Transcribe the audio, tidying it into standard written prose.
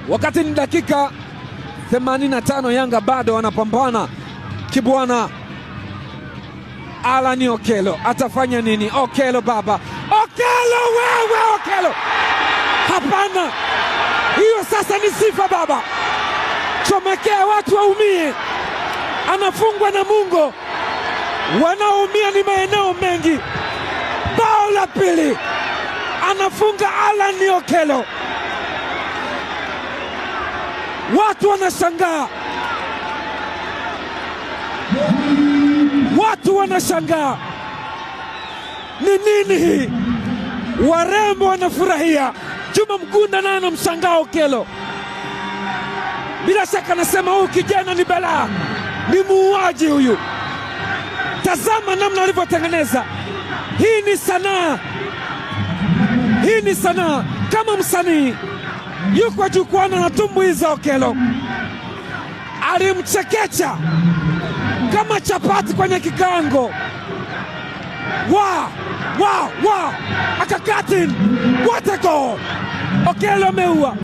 wakati ni dakika 85, Yanga bado wanapambana. Kibwana Alan Okello atafanya nini? Okello baba, Okello wewe, Okello hapana, hiyo sasa ni sifa baba, chomekea watu waumie. Anafungwa na Mungo, wanaoumia ni maeneo mengi. Bao la pili anafunga Alan Okello, watu wanashangaa, watu wanashangaa ni nini hii? Warembo wanafurahia. Juma Mgunda naye anamshangaa Okello, bila shaka anasema huyu kijana ni balaa, ni muuaji huyu. Tazama namna alivyotengeneza. Hii ni sanaa, hii ni sanaa. Kama msanii yuko jukwani anatumbuiza, Okello alimchekecha kama chapati kwenye kikango. Akakatin, what a goal! Okello ameua.